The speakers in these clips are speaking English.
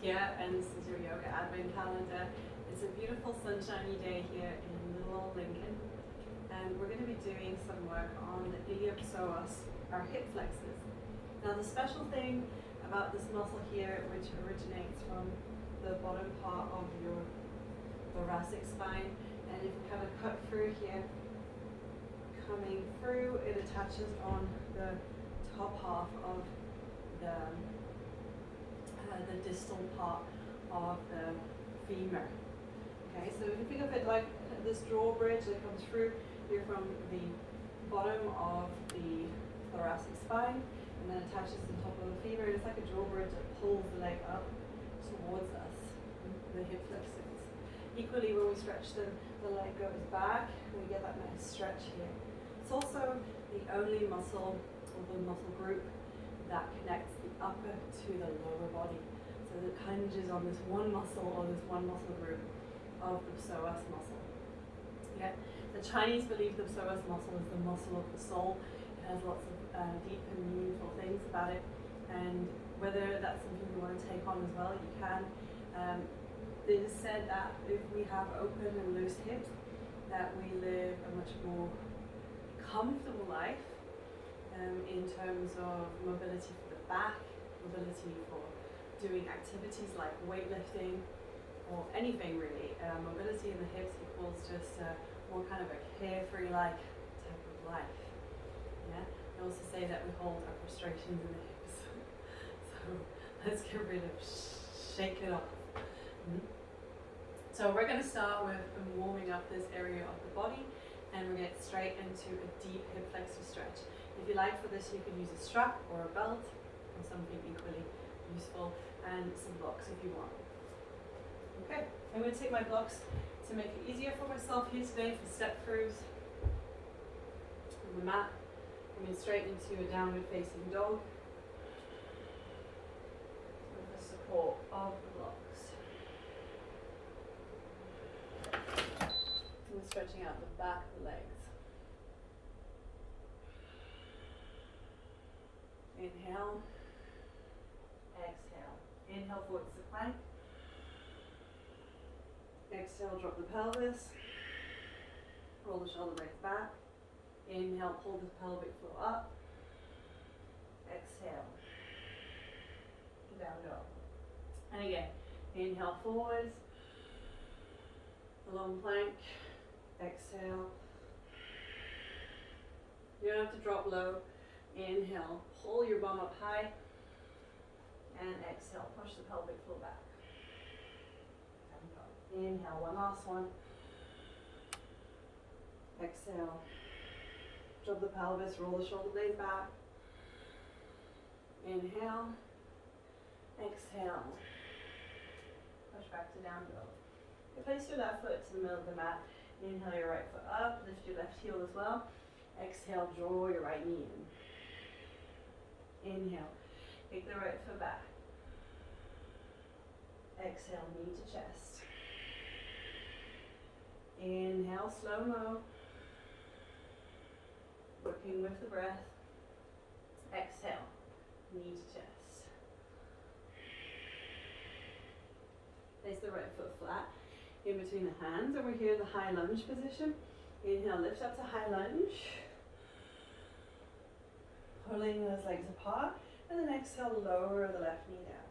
here, and this is your yoga advent calendar. It's a beautiful sunshiny day here in little old Lincoln, and we're going to be doing some work on the Psoas, our hip flexors. Now the special thing about this muscle here, which originates from the bottom part of your thoracic spine, and if you kind of cut through here, coming through, it attaches on the top half of the distal part of the femur. Okay, so if you think of it like this drawbridge that comes through here from the bottom of the thoracic spine and then attaches to the top of the femur, it's like a drawbridge that pulls the leg up towards us, the hip flexors. Equally, when we stretch the leg goes back, we get that nice stretch here. It's also the only muscle or the muscle group that connects the upper to the lower body. So it hinges on this one muscle or this one muscle group of the psoas muscle. Yeah. The Chinese believe the psoas muscle is the muscle of the soul. It has lots of deep and meaningful things about it. And whether that's something you want to take on as well, you can. It is said that if we have open and loose hips, that we live a much more comfortable life. In terms of mobility for the back, mobility for doing activities like weightlifting or anything really. Mobility in the hips equals just more kind of a carefree-like type of life. Yeah. They also say that we hold our frustrations in the hips. So let's get rid of, shake it off. So we're going to start with warming up this area of the body, and we're going to get straight into a deep hip flexor stretch. If you like for this, you can use a strap or a belt or something equally useful, and some blocks if you want. Okay, I'm going to take my blocks to make it easier for myself here today for step throughs on the mat. I'm going straight into a downward facing dog with the support of the blocks. And stretching out the back of the legs. Inhale, exhale. Inhale forward to plank. Exhale, drop the pelvis. Roll the shoulder blades back. Inhale, pull the pelvic floor up. Exhale, down dog. And again, inhale forwards, a long plank. Exhale. You don't have to drop low. Inhale, pull your bum up high, and exhale, push the pelvic floor back. Inhale, one last one. Exhale, drop the pelvis, roll the shoulder blades back. Inhale, exhale, push back to down dog. You place your left foot to the middle of the mat. Inhale your right foot up, lift your left heel as well. Exhale, draw your right knee in. Inhale, take the right foot back. Exhale, knee to chest. Inhale, slow-mo. Working with the breath. Exhale, knee to chest. Place the right foot flat in between the hands, and we're here in the high lunge position. Inhale, lift up to high lunge. Pulling those legs apart, and then exhale, lower the left knee down.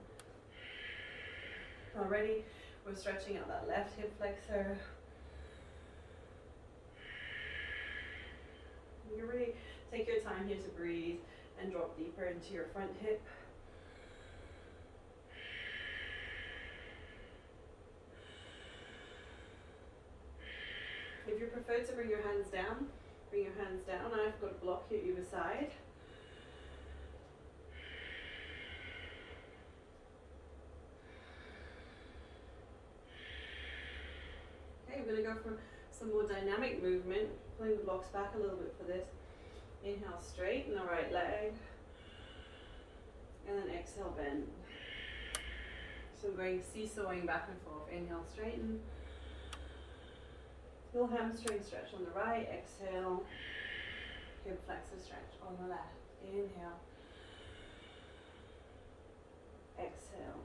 Already, we're stretching out that left hip flexor. You really take your time here to breathe and drop deeper into your front hip. If you prefer to bring your hands down, bring your hands down. I've got a block here either side. Okay, we're going to go for some more dynamic movement, pulling the blocks back a little bit for this. Inhale, straighten the right leg, and then exhale, bend. So I'm going seesawing back and forth. Inhale, straighten. Little hamstring stretch on the right. Exhale, hip flexor stretch on the left. Inhale, exhale,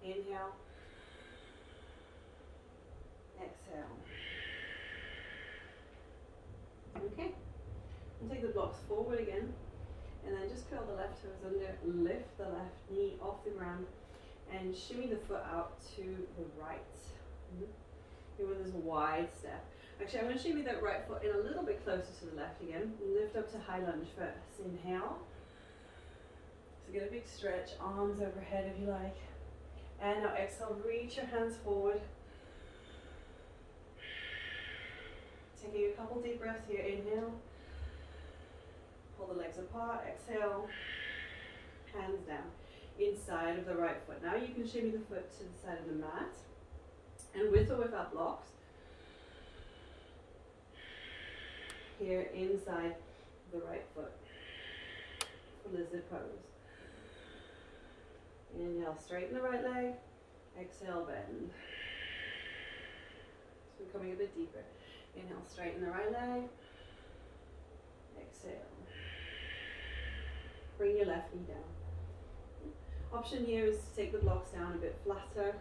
Inhale. Exhale. Okay. And take the blocks forward again. And then just curl the left toes under, lift the left knee off the ground, and shimmy the foot out to the right. Here with this wide step. Actually, I'm going to shimmy that right foot in a little bit closer to the left again. Lift up to high lunge first. Inhale. So get a big stretch, arms overhead if you like. And now exhale, reach your hands forward. Taking a couple deep breaths here. Inhale. Pull the legs apart. Exhale. Hands down. Inside of the right foot. Now you can shimmy the foot to the side of the mat. And with or without blocks. Here inside the right foot. For lizard pose. Inhale, straighten the right leg. Exhale, bend. So we're coming a bit deeper. Inhale, straighten the right leg. Exhale. Bring your left knee down. Option here is to take the blocks down a bit flatter,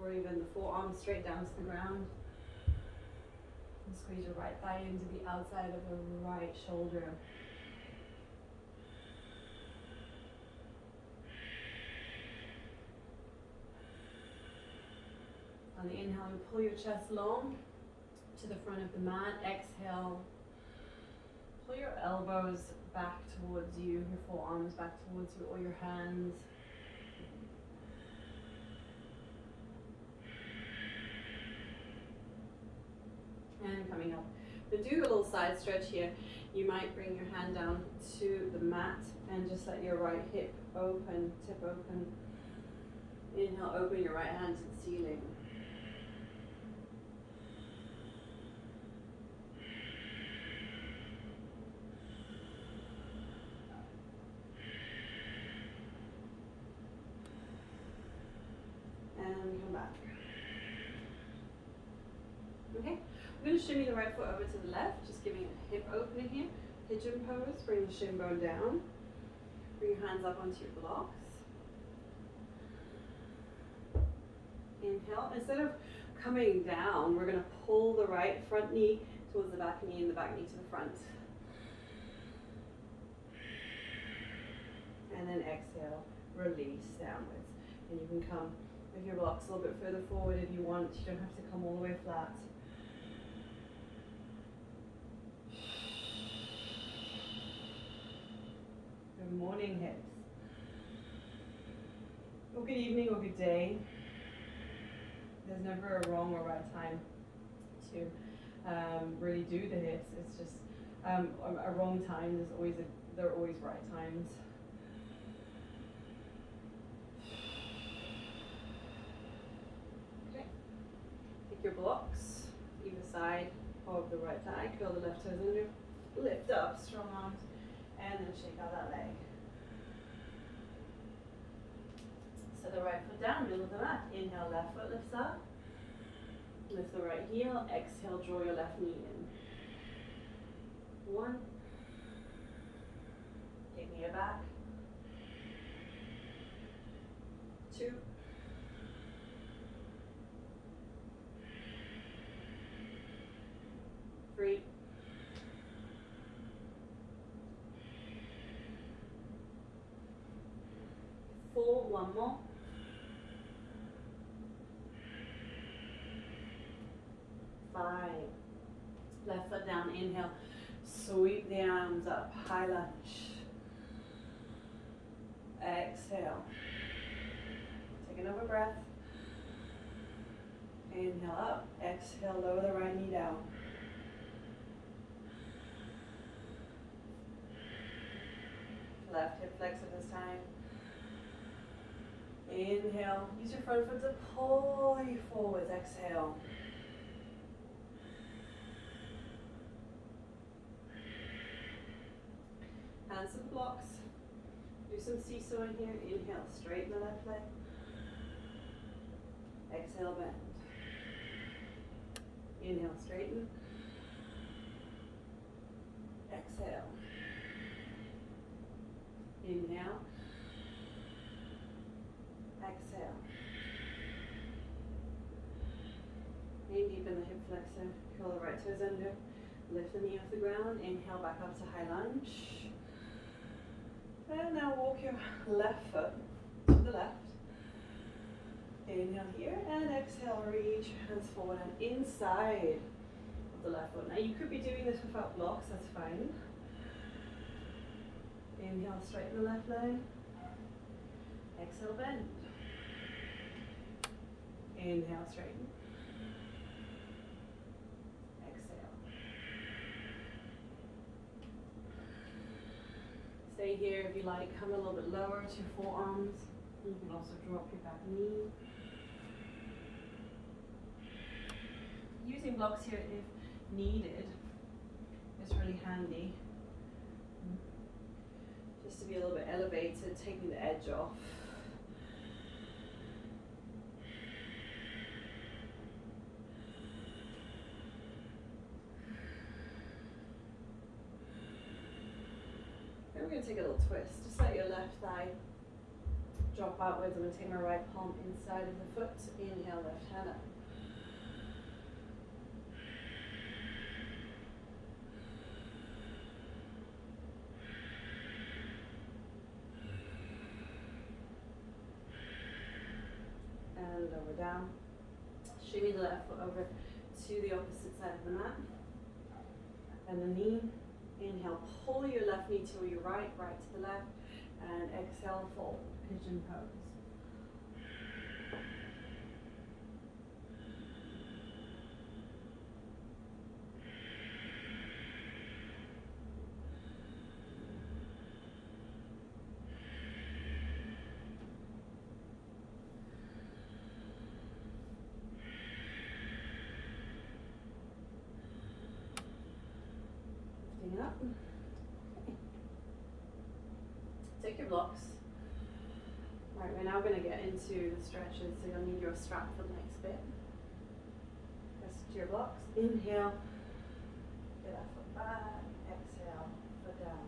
or even the forearms straight down to the ground. And squeeze your right thigh into the outside of the right shoulder. On the inhale, you pull your chest long to the front of the mat. Exhale, pull your elbows back towards you, your forearms back towards you, or your hands. And coming up. But do a little side stretch here. You might bring your hand down to the mat and just let your right hip open, tip open. Inhale, open your right hand to the ceiling. And come back. Okay, I'm going to shimmy the right foot over to the left, just giving a hip opening here. Pigeon pose, bring the shin bone down. Bring your hands up onto your blocks. Inhale. Instead of coming down, we're going to pull the right front knee towards the back knee and the back knee to the front. And then exhale, release downwards. And you can come with your blocks a little bit further forward if you want. You don't have to come all the way flat. Good morning, hips. Or good evening or good day. There's never a wrong or right time to really do the hips. It's just a wrong time. There are always right times. Okay. Take your blocks either side of the right thigh. Curl the left toes under. Lift up, strong arms, and then shake out that leg. Set the right foot down, middle of the mat. Inhale, left foot lifts up. Lift the right heel. Exhale, draw your left knee in. 1. Taking it back. 2. 3. 4. 1 more. 5. Left foot down, inhale. Sweep the arms up, high lunge. Exhale. Take another breath. Inhale up, exhale, lower the right knee down. Left hip flexor this time. Inhale, use your front foot to pull you forwards, exhale. Hands to the blocks. Do some seesaw in here. Inhale, straighten the left leg. Exhale, bend. Inhale, straighten. Exhale. Inhale. Exhale. toes under. Lift the knee off the ground. Inhale back up to high lunge. And now walk your left foot to the left. Inhale here and exhale, reach your hands forward and inside of the left foot. Now you could be doing this without blocks, that's fine. Inhale, straighten the left leg. Exhale, bend. Inhale, straighten. Exhale. Stay here if you like. Come a little bit lower to your forearms. You can also drop your back knee. Using blocks here if needed is really handy. Just to be a little bit elevated, taking the edge off. Then we're going to take a little twist. Just let your left thigh drop outwards. I'm going to take my right palm inside of the foot. Inhale, left hand up. And over down. Shimmy the left foot over to the opposite side of the mat. And the knee. Inhale, pull your left knee to your right, right to the left. And exhale, fold, pigeon pose. Lifting up. Okay. Take your blocks. All right, we're now going to get into the stretches, so you'll need your strap for the next bit. Press to your blocks. Inhale. Get that foot back. Exhale. Foot down.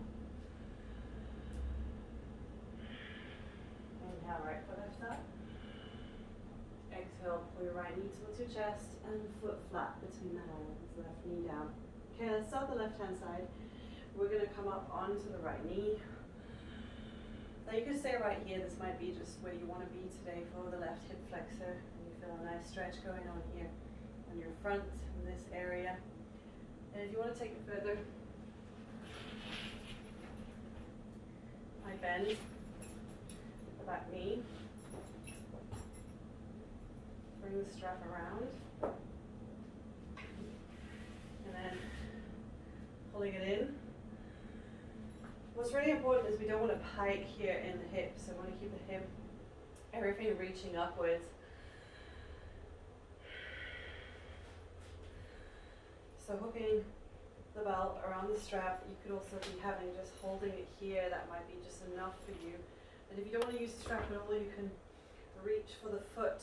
Inhale, right foot left up. Exhale, pull your right knee towards your chest and foot flat between the hands. Left knee down. Okay, let's start the left hand side. We're going to come up onto the right knee. Now you can stay right here. This might be just where you want to be today for the left hip flexor. And you feel a nice stretch going on here on your front in this area. And if you want to take it further, I bend the back knee. Bring the strap around. And then pulling it in. What's really important is we don't want to pike here in the hip, so we want to keep the hip, everything reaching upwards. So hooking the belt around the strap, you could also be having just holding it here, that might be just enough for you. And if you don't want to use the strap at all, you can reach for the foot.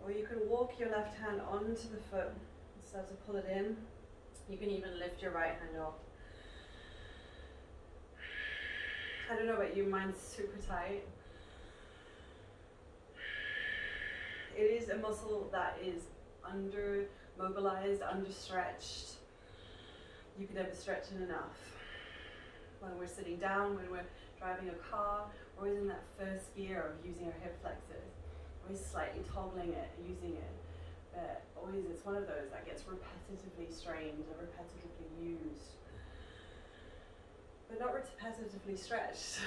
Or you can walk your left hand onto the foot, start to pull it in. You can even lift your right hand off. I don't know about you, mine's super tight. It is a muscle that is under mobilized, under stretched. You can never stretch it enough. When we're sitting down, when we're driving a car, or in that first gear of using our hip flexors. Always slightly toggling it, using it. Always it's one of those that gets repetitively strained and repetitively used. But not repetitively stretched.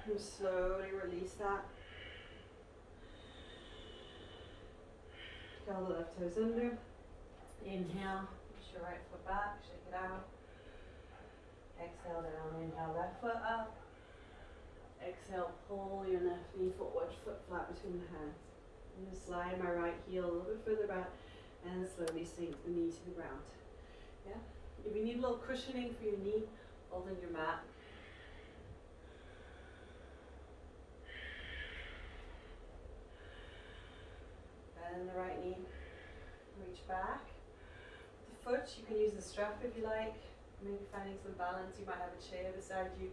And slowly release that. Curl the left toes under. Inhale, push your right foot back, shake it out. Exhale down, inhale, left foot up. Exhale, pull your left knee forward, foot flat between the hands. I'm going to slide my right heel a little bit further back and slowly sink the knee to the ground. Yeah? If you need a little cushioning for your knee, fold in your mat. Bend the right knee, reach back. The foot, you can use the strap if you like, maybe finding some balance. You might have a chair beside you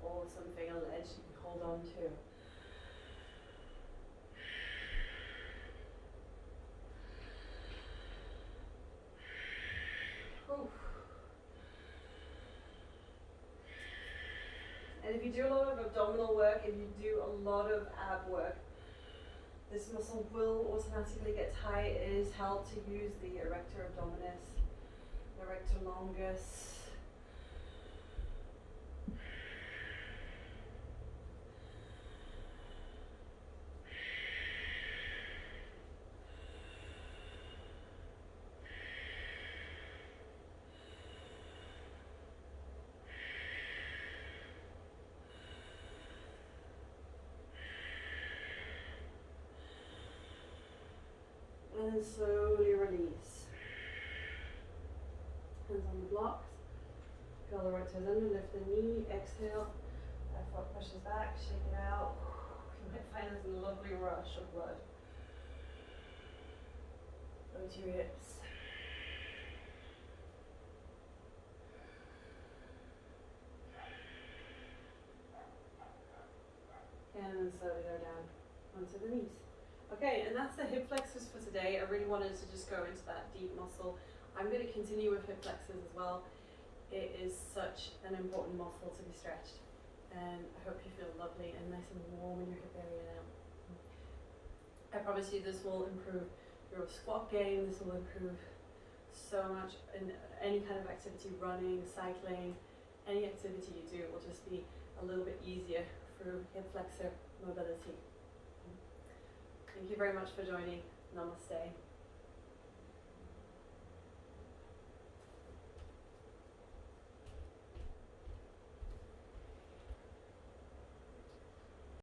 or something, a ledge you can hold on to. Oof. And if you do a lot of abdominal work, if you do a lot of ab work, this muscle will automatically get tight. It is helped to use the erector abdominis, erector longus. And then slowly release. Hands on the blocks. Curl the right toes under, lift the knee, exhale. Left foot pushes back, shake it out. You might find this lovely rush of blood. Go to your hips. And then slowly go down onto the knees. Okay, and that's the hip flexors for today. I really wanted to just go into that deep muscle. I'm going to continue with hip flexors as well. It is such an important muscle to be stretched. And I hope you feel lovely and nice and warm in your hip area now. I promise you this will improve your squat game. This will improve so much in any kind of activity, running, cycling, any activity you do will just be a little bit easier through hip flexor mobility. Thank you very much for joining. Namaste.